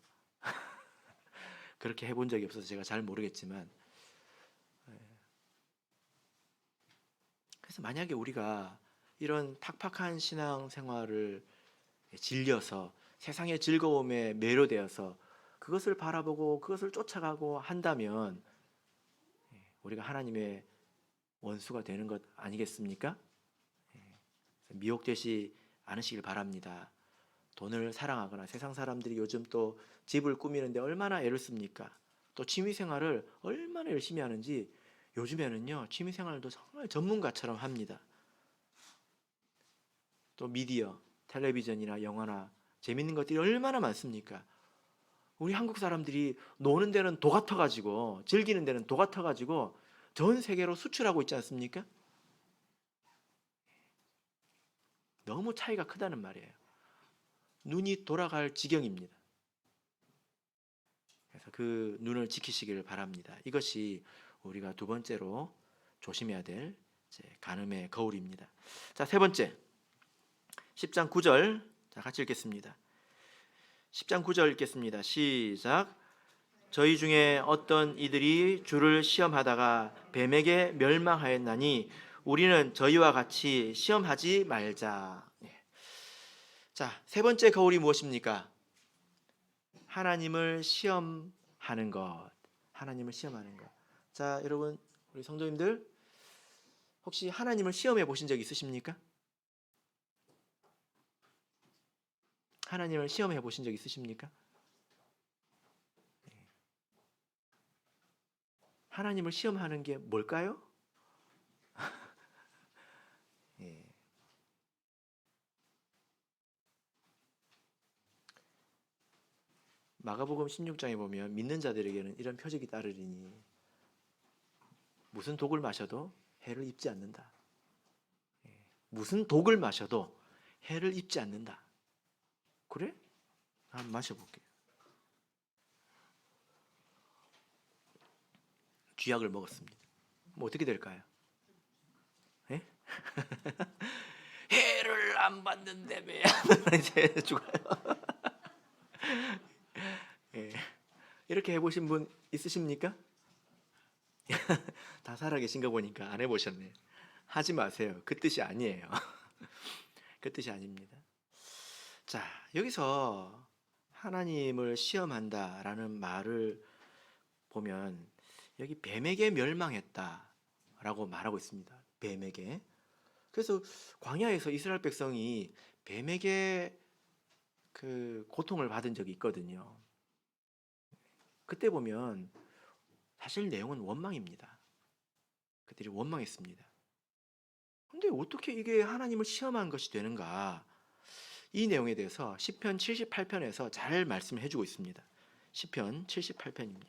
그렇게 해본 적이 없어서 제가 잘 모르겠지만, 그래서 만약에 우리가 이런 팍팍한 신앙생활을 질려서 세상의 즐거움에 매료되어서 그것을 바라보고 그것을 쫓아가고 한다면 우리가 하나님의 원수가 되는 것 아니겠습니까? 미혹되지 않으시길 바랍니다. 돈을 사랑하거나, 세상 사람들이 요즘 또 집을 꾸미는데 얼마나 애를 씁니까? 또 취미생활을 얼마나 열심히 하는지, 요즘에는요 취미생활도 정말 전문가처럼 합니다. 또 미디어, 텔레비전이나 영화나 재밌는 것들이 얼마나 많습니까? 우리 한국 사람들이 노는 데는 도 같아가지고, 즐기는 데는 도 같아가지고 전 세계로 수출하고 있지 않습니까? 너무 차이가 크다는 말이에요. 눈이 돌아갈 지경입니다. 그래서 그 눈을 지키시기를 바랍니다. 이것이 우리가 두 번째로 조심해야 될 간음의 거울입니다. 자, 세 번째, 10장 9절, 자, 같이 읽겠습니다. 10장 9절 읽겠습니다. 시작. 저희 중에 어떤 이들이 주를 시험하다가 뱀에게 멸망하였나니 우리는 저희와 같이 시험하지 말자. 자, 세 번째 거울이 무엇입니까? 하나님을 시험하는 것. 하나님을 시험하는 것. 자, 여러분, 우리 성도님들, 혹시 하나님을 시험해 보신 적 있으십니까? 하나님을 시험해 보신 적 있으십니까? 하나님을 시험하는 게 뭘까요? 마가복음 16장에 보면 믿는 자들에게는 이런 표적이 따르리니 무슨 독을 마셔도 해를 입지 않는다. 무슨 독을 마셔도 해를 입지 않는다. 그래? 한번 마셔볼게요. 쥐약을 먹었습니다. 뭐 어떻게 될까요? 예? 해를 안 받는다며 이제 죽어요. 예. 이렇게 해보신 분 있으십니까? 다 살아계신 거 보니까 안 해보셨네. 하지 마세요. 그 뜻이 아니에요. 그 뜻이 아닙니다. 자, 여기서 하나님을 시험한다라는 말을 보면 여기 뱀에게 멸망했다라고 말하고 있습니다. 뱀에게. 그래서 광야에서 이스라엘 백성이 뱀에게 그 고통을 받은 적이 있거든요. 그때 보면 사실 내용은 원망입니다. 그들이 원망했습니다. 근데 어떻게 이게 하나님을 시험한 것이 되는가? 이 내용에 대해서 시편 78편에서 잘 말씀을 해주고 있습니다. 시편 78편입니다.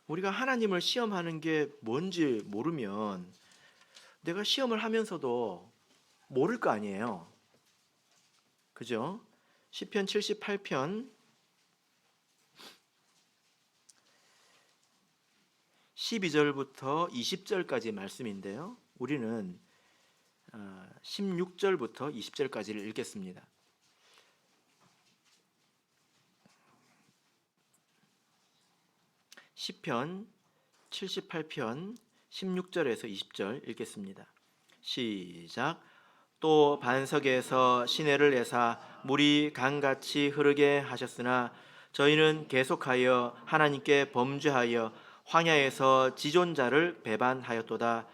우리가 하나님을 시험하는 게 뭔지 모르면 내가 시험을 하면서도 모를 거 아니에요. 그죠? 시편 78편 12절부터 20절까지 말씀인데요. 우리는 16절부터 20절까지를 읽겠습니다. 시편 78편 16절에서 20절 읽겠습니다. 시작. 또 반석에서 시내를 내사 물이 강같이 흐르게 하셨으나 저희는 계속하여 하나님께 범죄하여 황야에서 지존자를 배반하였도다.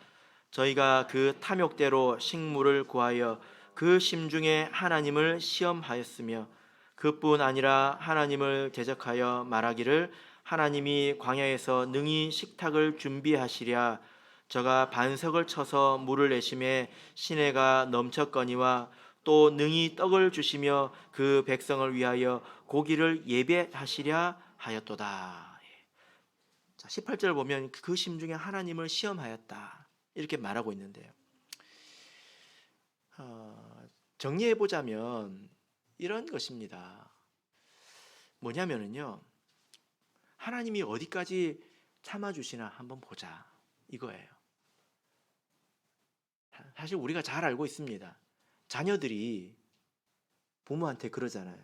저희가 그 탐욕대로 식물을 구하여 그 심중에 하나님을 시험하였으며 그뿐 아니라 하나님을 대적하여 말하기를 하나님이 광야에서 능히 식탁을 준비하시랴. 저가 반석을 쳐서 물을 내심에 시내가 넘쳤거니와 또 능히 떡을 주시며 그 백성을 위하여 고기를 예배하시랴 하였도다. 자, 18절 보면 그 심중에 하나님을 시험하였다 이렇게 말하고 있는데요. 정리해 보자면 이런 것입니다. 뭐냐면은요, 하나님이 어디까지 참아주시나 한번 보자 이거예요. 사실 우리가 잘 알고 있습니다. 자녀들이 부모한테 그러잖아요.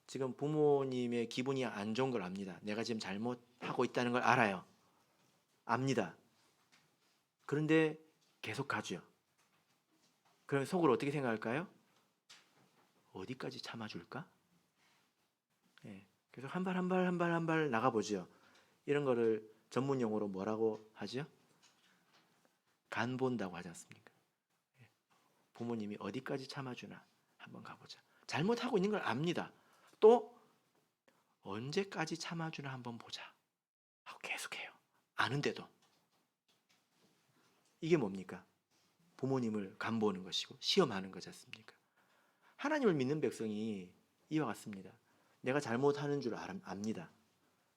지금 부모님의 기분이 안 좋은 걸 압니다. 내가 지금 잘못하고 있다는 걸 알아요. 압니다. 그런데 계속 가죠. 그럼 속으로 어떻게 생각할까요? 어디까지 참아줄까? 계속 한 발 한 발 한 발 한 발 나가보죠. 이런 거를 전문 용어로 뭐라고 하죠? 간 본다고 하지 않습니까? 부모님이 어디까지 참아주나 한번 가보자. 잘못하고 있는 걸 압니다. 또 언제까지 참아주나 한번 보자 하고 계속해요. 아는데도. 이게 뭡니까? 부모님을 간보는 것이고 시험하는 거지 않습니까? 하나님을 믿는 백성이 이와 같습니다. 내가 잘못하는 줄 압니다.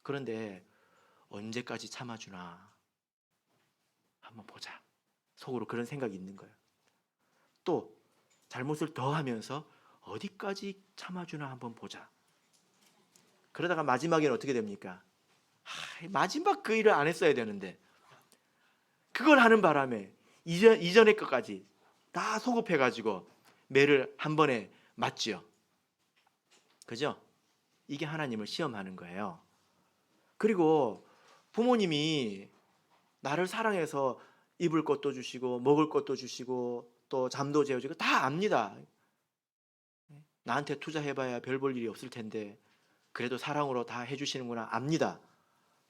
그런데 언제까지 참아주나 한번 보자. 속으로 그런 생각이 있는 거예요. 또 잘못을 더 하면서 어디까지 참아주나 한번 보자. 그러다가 마지막에는 어떻게 됩니까? 마지막 그 일을 안 했어야 되는데 그걸 하는 바람에 이전의 것까지 다 소급해가지고 매를 한 번에 맞지요. 그죠? 이게 하나님을 시험하는 거예요. 그리고 부모님이 나를 사랑해서 입을 것도 주시고 먹을 것도 주시고 또 잠도 재워주고 다 압니다. 나한테 투자해봐야 별 볼 일이 없을 텐데 그래도 사랑으로 다 해주시는구나 압니다.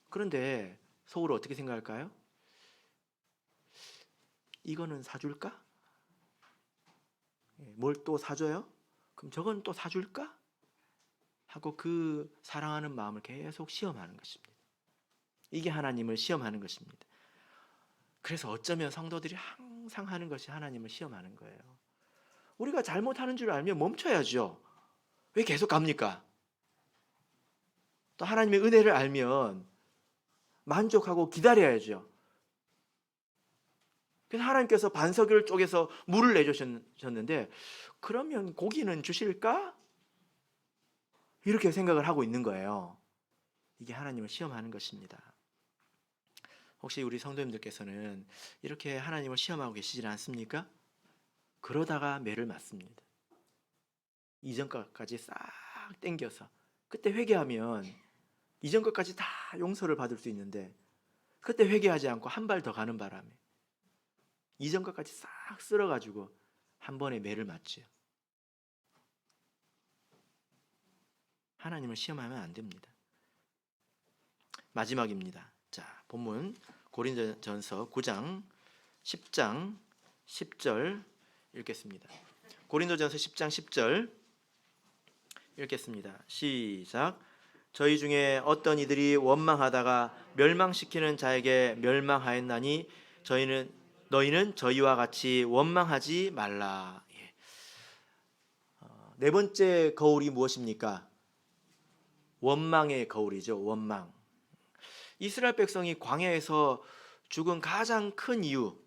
그런데 속으로 어떻게 생각할까요? 이거는 사줄까? 뭘 또 사줘요? 그럼 저건 또 사줄까? 하고 그 사랑하는 마음을 계속 시험하는 것입니다. 이게 하나님을 시험하는 것입니다. 그래서 어쩌면 성도들이 항상 하는 것이 하나님을 시험하는 거예요. 우리가 잘못하는 줄 알면 멈춰야죠. 왜 계속 갑니까? 또 하나님의 은혜를 알면 만족하고 기다려야죠. 그래서 하나님께서 반석을 쪼개서 물을 내주셨는데 그러면 고기는 주실까? 이렇게 생각을 하고 있는 거예요. 이게 하나님을 시험하는 것입니다. 혹시 우리 성도님들께서는 이렇게 하나님을 시험하고 계시지 않습니까? 그러다가 매를 맞습니다. 이전 것까지 싹 땡겨서 그때 회개하면 이전 것까지 다 용서를 받을 수 있는데 그때 회개하지 않고 한 발 더 가는 바람에 이전 것까지 싹 쓸어가지고 한 번에 매를 맞죠. 하나님을 시험하면 안 됩니다. 마지막입니다. 자, 본문 고린도전서 9장 10장 10절 읽겠습니다. 고린도전서 10장 10절 읽겠습니다. 시작. 저희 중에 어떤 이들이 원망하다가 멸망시키는 자에게 멸망하였나니 너희는 저희와 같이 원망하지 말라. 네 번째 거울이 무엇입니까? 원망의 거울이죠. 원망. 이스라엘 백성이 광야에서 죽은 가장 큰 이유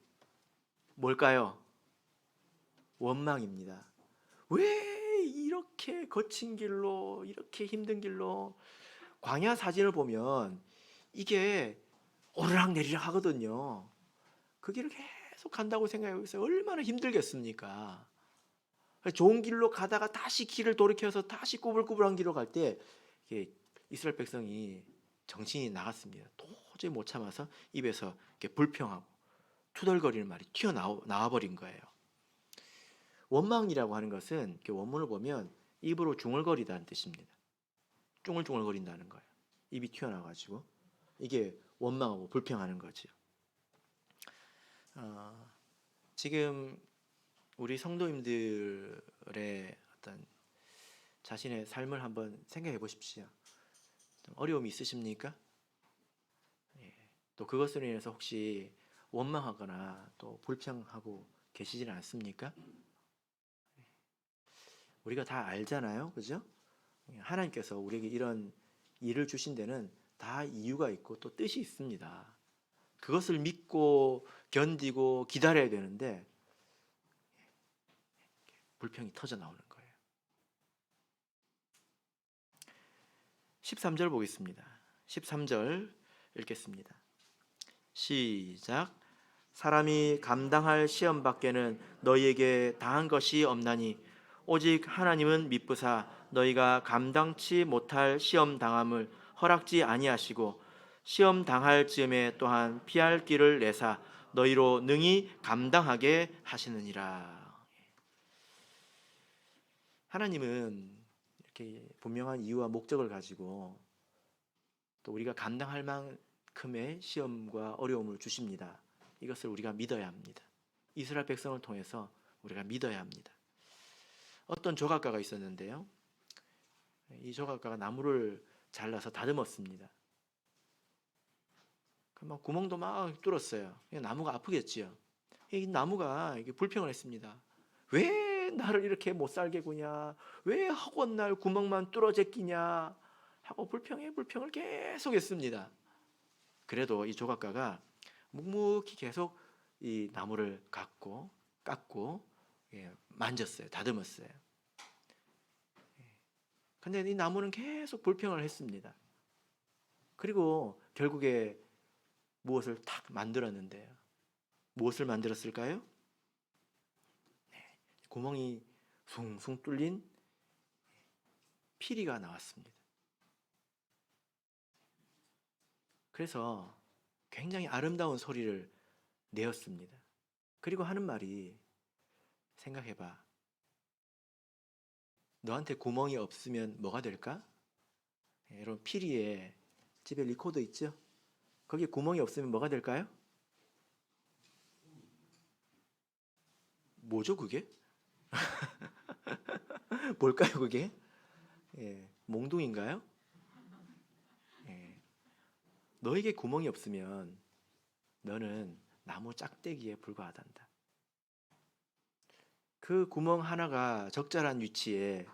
뭘까요? 원망입니다. 왜 이렇게 거친 길로 이렇게 힘든 길로 광야 사진을 보면 이게 오르락내리락 하거든요. 그 길을 계속 간다고 생각하고 있어요. 얼마나 힘들겠습니까? 좋은 길로 가다가 다시 길을 돌이켜서 다시 꾸불꾸불한 길로 갈 때 이스라엘 백성이 정신이 나갔습니다. 도저히 못 참아서 입에서 이렇게 불평하고 투덜거리는 말이 튀어나와 버린 거예요. 원망이라고 하는 것은 원문을 보면 입으로 중얼거리다는 뜻입니다. 쫑글쫑글거린다는 거예요. 입이 튀어나와가지고 이게 원망하고 불평하는 거죠. 지금 우리 성도님들의 어떤 자신의 삶을 한번 생각해 보십시오. 좀 어려움이 있으십니까? 예. 또 그것으로 인해서 혹시 원망하거나 또 불평하고 계시지는 않습니까? 우리가 다 알잖아요, 그죠? 하나님께서 우리에게 이런 일을 주신 데는 다 이유가 있고 또 뜻이 있습니다. 그것을 믿고 견디고 기다려야 되는데 불평이 터져 나오는 거예요. 13절 보겠습니다. 13절 읽겠습니다. 시작. 사람이 감당할 시험 밖에는 너희에게 당한 것이 없나니 오직 하나님은 미쁘사 너희가 감당치 못할 시험 당함을 허락지 아니하시고 시험 당할 즈음에 또한 피할 길을 내사 너희로 능히 감당하게 하시느니라. 하나님은 이렇게 분명한 이유와 목적을 가지고 또 우리가 감당할 만큼의 시험과 어려움을 주십니다. 이것을 우리가 믿어야 합니다. 이스라엘 백성을 통해서 우리가 믿어야 합니다. 어떤 조각가가 있었는데요. 이 조각가가 나무를 잘라서 다듬었습니다. 막 구멍도 막 뚫었어요. 나무가 아프겠지요. 이 나무가 불평을 했습니다. 왜 나를 이렇게 못 살게 구냐? 왜 허건날 구멍만 뚫어제끼냐? 하고 불평을 계속 했습니다. 그래도 이 조각가가 묵묵히 계속 이 나무를 깎고 만졌어요. 다듬었어요. 근데 이 나무는 계속 불평을 했습니다. 그리고 결국에 무엇을 탁 만들었는데요. 무엇을 만들었을까요? 구멍이 숭숭 뚫린 피리가 나왔습니다. 그래서 굉장히 아름다운 소리를 내었습니다. 그리고 하는 말이 생각해봐. 너한테 구멍이 없으면 뭐가 될까? 여러분 피리에 집에 리코더 있죠? 거기에 구멍이 없으면 뭐가 될까요? 뭐죠 그게? 뭘까요 그게? 몽둥인가요? 너에게 구멍이 없으면 너는 나무 짝대기에 불과하단다. 그 구멍 하나가 적절한 위치에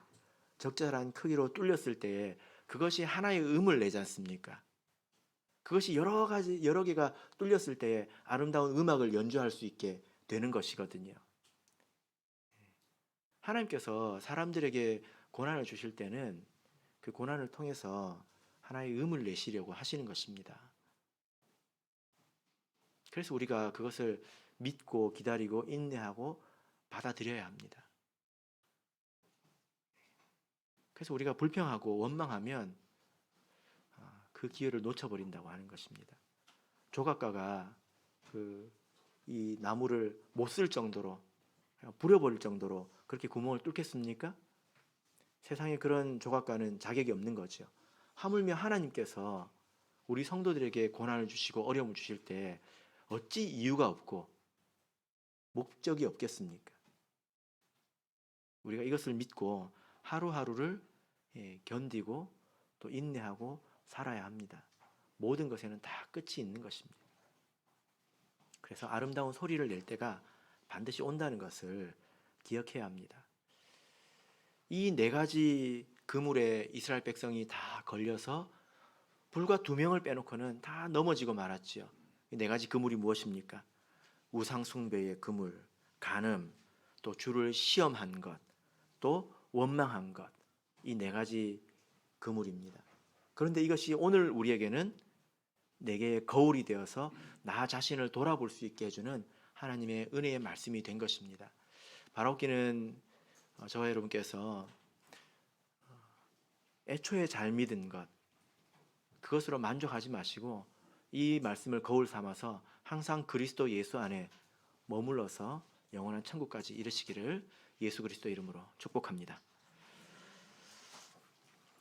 적절한 크기로 뚫렸을 때 그것이 하나의 음을 내지 않습니까? 그것이 여러 개가 뚫렸을 때 아름다운 음악을 연주할 수 있게 되는 것이거든요. 하나님께서 사람들에게 고난을 주실 때는 그 고난을 통해서 하나의 음을 내시려고 하시는 것입니다. 그래서 우리가 그것을 믿고 기다리고 인내하고 받아들여야 합니다. 그래서 우리가 불평하고 원망하면 그 기회를 놓쳐버린다고 하는 것입니다. 조각가가 이 나무를 못 쓸 정도로 부려버릴 정도로 그렇게 구멍을 뚫겠습니까? 세상에 그런 조각가는 자격이 없는 거죠. 하물며 하나님께서 우리 성도들에게 고난을 주시고 어려움을 주실 때 어찌 이유가 없고 목적이 없겠습니까? 우리가 이것을 믿고 하루하루를 견디고 또 인내하고 살아야 합니다. 모든 것에는 다 끝이 있는 것입니다. 그래서 아름다운 소리를 낼 때가 반드시 온다는 것을 기억해야 합니다. 이 4가지 그물에 이스라엘 백성이 다 걸려서 불과 2명을 빼놓고는 다 넘어지고 말았지요. 이 4가지 그물이 무엇입니까? 우상 숭배의 그물, 간음, 또 주를 시험한 것, 또 원망한 것. 이 4가지 그물입니다. 그런데 이것이 오늘 우리에게는 4개의 거울이 되어서 나 자신을 돌아볼 수 있게 해주는 하나님의 은혜의 말씀이 된 것입니다. 바라옵기는 저와 여러분께서 애초에 잘 믿은 것, 그것으로 만족하지 마시고 이 말씀을 거울 삼아서 항상 그리스도 예수 안에 머물러서 영원한 천국까지 이르시기를 예수 그리스도 이름으로 축복합니다.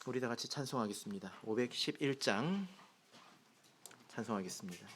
우리 다 같이 찬송하겠습니다. 511장 찬송하겠습니다.